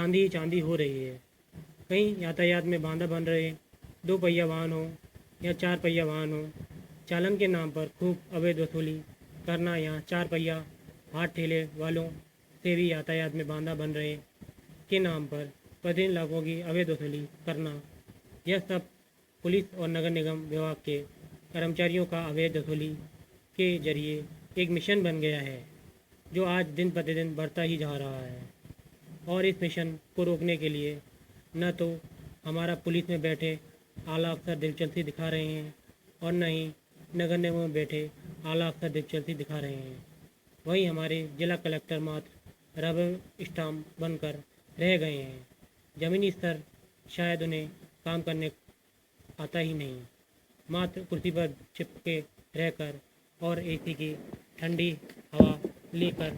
चांदी ही चांदी हो रही है। कहीं यातायात में बाधा बन रहे, दो पहिया वाहन हो या चार पहिया वाहन हो, चालन के नाम पर खूब अवैध वसूली करना या चार पहिया हाथ ठेले वालों से भी यातायात में बाधा बन रहे के नाम पर प्रतिदिन लाखों की अवैध वसूली करना, यह सब पुलिस और नगर निगम विभाग के कर्मचारियों का अवैध वसूली के जरिए एक मिशन बन गया है, जो आज दिन प्रतिदिन बढ़ता ही जा रहा है। और इस मिशन को रोकने के लिए न तो हमारा पुलिस में बैठे आला अफसर दिलचस्पी दिखा रहे हैं और न ही नगर निगम में बैठे आला अफसर दिलचस्पी दिखा रहे हैं। वहीं हमारे जिला कलेक्टर मात्र रबर स्टाम्प बनकर रह गए हैं। ज़मीनी स्तर शायद उन्हें काम करने आता ही नहीं, मात्र कुर्सी पर चिपके रहकर और एसी की ठंडी हवा लेकर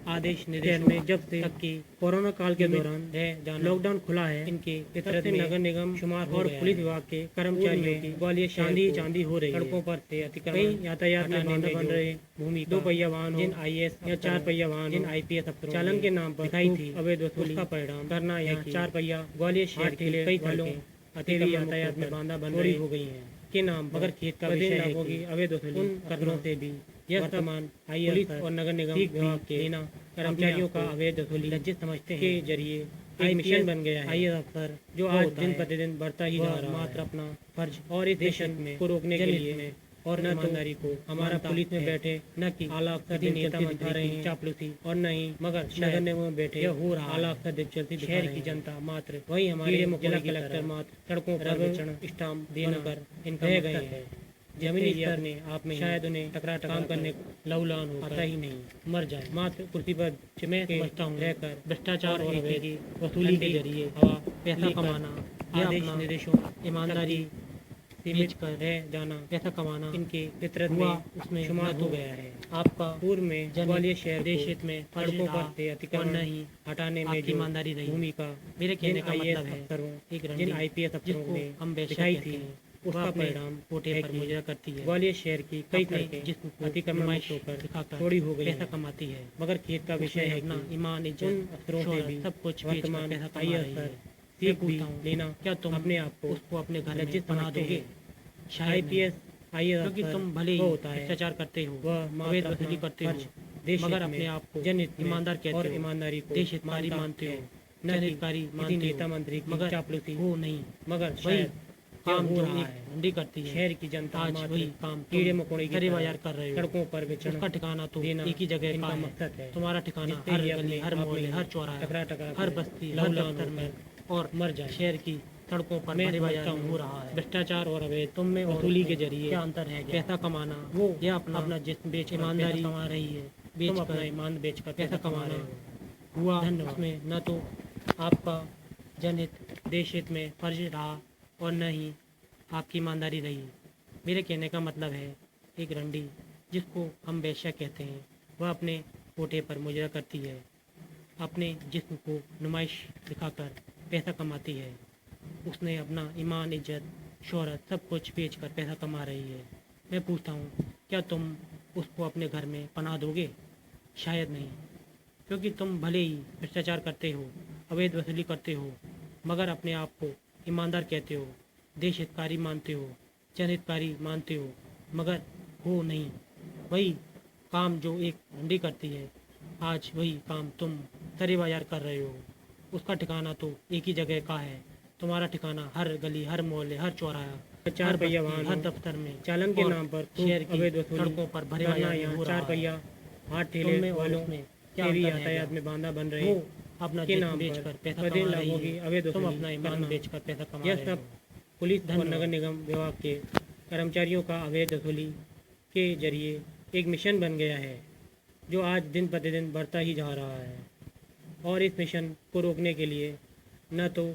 आदेश निर्देश में जब से तक कि कोरोना काल के दौरान लॉकडाउन खुला है, इनके फितरत में नगर निगम शुमार और पुलिस विभाग के कर्मचारियों की ग्वालियर चांदी चांदी हो रही है। सड़कों पर से अतिक्रमण, यातायात में बाधा बन रहे, भूमि दो पहिया वाहन जिन IAS या चार पहिया वाहन जिन IPS अफसरों चालन के नाम पर दिखाई थी अवैध वसूली का परिणाम करना या चार पहिया ग्वालियर शहर ठेले कई वालों अतिक्रमण यातायात में बाधा बन रही हो गई है के नाम मगर खेत का विषय है कि अवैध वसूली करने से भी यह वर्तमान पुलिस और नगर निगम विभाग के लेना कर्मचारियों का अवैध वसूली लज्जित समझते हैं के जरिए एक मिशन बन गया है। IAS अफसर जो आज दिन प्रतिदिन बढ़ता ही जा रहा है, मात्र अपना फर्ज और इस देश में को रोकने के लिए और न ईमानदारी को हमारा पुलिस में बैठे न कि आला अफसर नेता दिखा रहे हैं चापलूसी और न ही मगर नगर निगम में बैठे यह हो रहा आला अफसर दिलचस्पी शहर की जनता मात्र वही हमारे जिला कलेक्टर मात्र सड़कों पर स्टाम्प देना कर इनका रह गए हैं। जमीनी स्तर ने आप में शायद उन्हें टकरा काम करने लौलान आता ही नहीं, मर जाए मात्र कुर्सी पर चिमह के रहकर भ्रष्टाचार और अवैध वसूली के जरिए हवा पैसा कमाना, आदेश निर्देशों ईमानदारी सीमित कर रह जाना, पैसा कमाना इनके फितरत में उसमें शुमार हो गया है। आपका पूर्व में ग्वालियर शहर देश में सड़कों पर से अतिक्रमण नहीं हटाने में जो ईमानदारी रही भूमिका मेरे कहने का मतलब है जिन IPS अफसरों ने हम दिखाई थी उसका परिणाम कोटे पर मुजरा करती है। ग्वालियर शहर की कई सड़कें जिसको अतिक्रमण होकर दिखाकर थोड़ी हो गई पैसा कमाती है, मगर खेत का विषय है ना ईमान इज्जत अफसरों से भी सब कुछ वर्तमान IAS सीख भी लेना क्या तुम अपने आप को उसको अपने घर में बना दोगे? IPS IAS क्योंकि तुम भले ही भ्रष्टाचार करते हो, अवैध वसूली करते हो, मगर अपने आप को जन ईमानदार कहते हो और ईमानदारी को देश हितकारी मानते हो, न हितकारी मानते नेता मंत्री मगर चापलूसी हो नहीं, मगर शायद काम हो रहा है मंडी करती है शहर की जनता आज वही काम कीड़े मकोड़े की बाजार कर रहे हो सड़कों पर बेचना उसका ठिकाना तो एक ही जगह का मकसद है। तुम्हारा ठिकाना हर गली हर मोहल्ले हर चौराहे हर बस्ती हर दफ्तर में और मर जाए शहर की सड़कों पर बड़े बाजार हो रहा है। भ्रष्टाचार और अवैध तुम में वसूली के जरिए क्या अंतर है? पैसा कमाना वो यह अपना जिस्म बेच ईमानदारी कमा रही है, बेच अपना ईमान बेच कर पैसा कमा रहे हो हुआ उसमें न तो आपका जनहित देश हित में फर्ज रहा और न ही आपकी ईमानदारी रही। मेरे कहने का मतलब है एक रंडी जिसको हम वेश्या कहते हैं वह अपने कोटे पर मुजरा करती है, अपने जिस्म को नुमाइश दिखाकर पैसा कमाती है। उसने अपना ईमान इज्जत शोहरत सब कुछ बेच कर पैसा कमा रही है। मैं पूछता हूँ क्या तुम उसको अपने घर में पनाह दोगे? शायद नहीं, क्योंकि तुम भले ही भ्रष्टाचार करते हो अवैध वसूली करते हो मगर अपने आप को ईमानदार कहते हो, देश हितकारी मानते हो, जनहितकारी मानते हो, मगर हो नहीं वही काम जो एक मंडी करती है। आज वही काम तुम सरे बाजार कर रहे हो, उसका ठिकाना तो एक ही जगह का है। तुम्हारा ठिकाना हर गली हर मोहल्ले हर चौराहा चार पहिया वाहन हर दफ्तर में चालन के नाम पर शहर की अवैध सड़कों पर भरे चार पहिया हाथ ठेले वालों में क्या भी यातायात में बाधा बन रहे हो अपना के नाम बेच कर पैसा कमा रही है। अवैध तुम अपना ईमान बेच कर पैसा कमा रहे हो। पुलिस और नगर निगम विभाग के कर्मचारियों का अवैध वसूली के जरिए एक मिशन बन गया है, जो आज दिन प्रतिदिन बढ़ता ही जा रहा है। और इस मिशन को रोकने के लिए न तो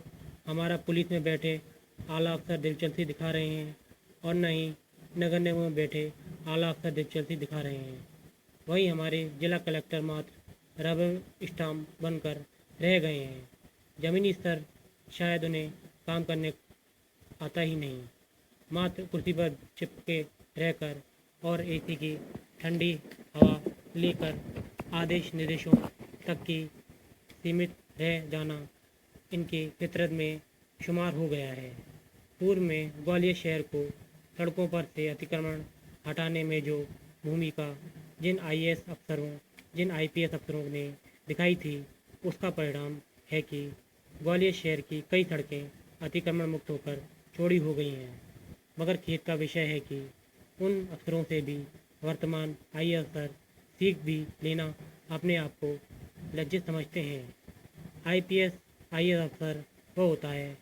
हमारा पुलिस में बैठे आला अफसर दिलचस्पी दिखा रहे हैं और न ही नगर निगम में बैठे आला अफसर दिलचस्पी दिखा रहे हैं। वहीं हमारे जिला कलेक्टर मात्र रबर स्टाम्प बनकर रह गए हैं। ज़मीनी स्तर शायद उन्हें काम करने आता ही नहीं, मात्र कुर्सी पर चिपके रहकर और एसी की ठंडी हवा लेकर आदेश निर्देशों तक की सीमित रह जाना, ان کی فطرت میں شمار ہو گیا ہے۔ پورو میں گوالیار شہر کو سڑکوں پر سے اتکرمن ہٹانے میں جو بھومکا جن آئی پی ایس افسروں نے دکھائی تھی، اس کا پریڑام ہے کہ گوالیار شہر کی کئی سڑکیں اتکرمن مکت ہو کر چوڑی ہو گئی ہیں۔ مگر کھیت کا وشے ہے کہ ان افسروں سے بھی ورتمان آئی ایس افسر سیکھ بھی لینا اپنے آپ کو لجت سمجھتے ہیں۔ آئی پی ایس افسر وہ ہوتا ہے،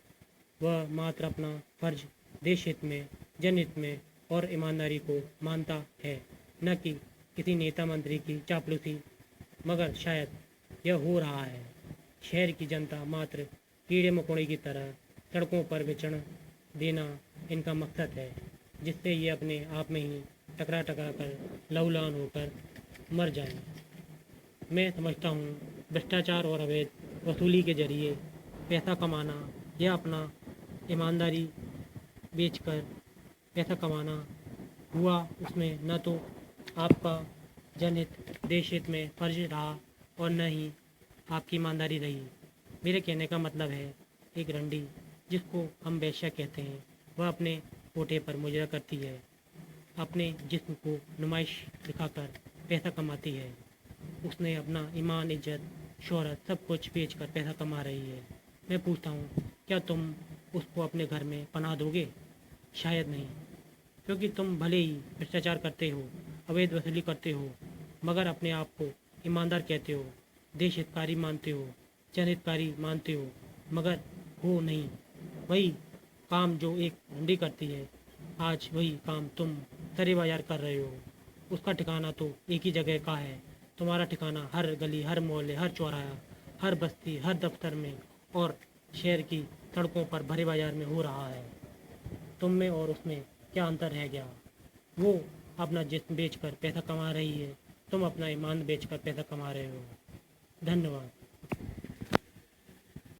وہ ماتر اپنا فرض دیش ہت میں، جن ہت میں اور ایمانداری کو مانتا ہے، نہ کہ کسی نیتا منتری کی چاپلوسی۔ مگر شاید یہ ہو رہا ہے۔ شہر کی جنتا ماتر کیڑے مکوڑے کی طرح سڑکوں پر بچھڑ دینا ان کا مقصد ہے، جس سے یہ اپنے آپ میں ہی ٹکرا کر لہولہان ہو کر مر جائیں۔ میں سمجھتا ہوں بھرشٹاچار اور اویدھ وصولی کے ذریعے پیسہ کمانا یا اپنا ایمانداری بیچ کر پیسہ کمانا ہوا، اس میں نہ تو آپ کا جن ہت دیش ہت میں فرض رہا اور نہ ہی آپ کی ایمانداری رہی۔ میرے کہنے کا مطلب ہے، ایک رنڈی جس کو ہم ویشیا کہتے ہیں، وہ اپنے کوٹے پر مجرا کرتی ہے، اپنے جسم کو نمائش دکھا کر پیسہ کماتی ہے۔ اس نے اپنا ایمان، عزت، شہرت سب کچھ بیچ کر پیسہ کما رہی ہے۔ میں پوچھتا ہوں، کیا تم اس کو اپنے گھر میں پناہ دو گے؟ شاید نہیں، کیونکہ تم بھلے ہی بھرشٹاچار کرتے ہو، اویدھ وصولی کرتے ہو، مگر اپنے آپ کو ایماندار کہتے ہو، دیش ہتکاری مانتے ہو، جن ہتکاری مانتے ہو، مگر ہو نہیں۔ وہی کام جو ایک رنڈی کرتی ہے، آج وہی کام تم سرے بازار کر رہے ہو۔ اس کا ٹھکانہ تو ایک ہی جگہ کا ہے۔ تمہارا ٹھکانہ ہر گلی، ہر محلے، ہر چوراہا، ہر بستی، ہر دفتر میں اور شہر کی سڑکوں پر بھرے بازار میں ہو رہا ہے۔ تم میں اور اس میں کیا انتر رہ گیا؟ وہ اپنا جسم بیچ کر پیسہ کما رہی ہے، تم اپنا ایمان بیچ کر پیسہ کما رہے ہو۔ دھنیہ واد۔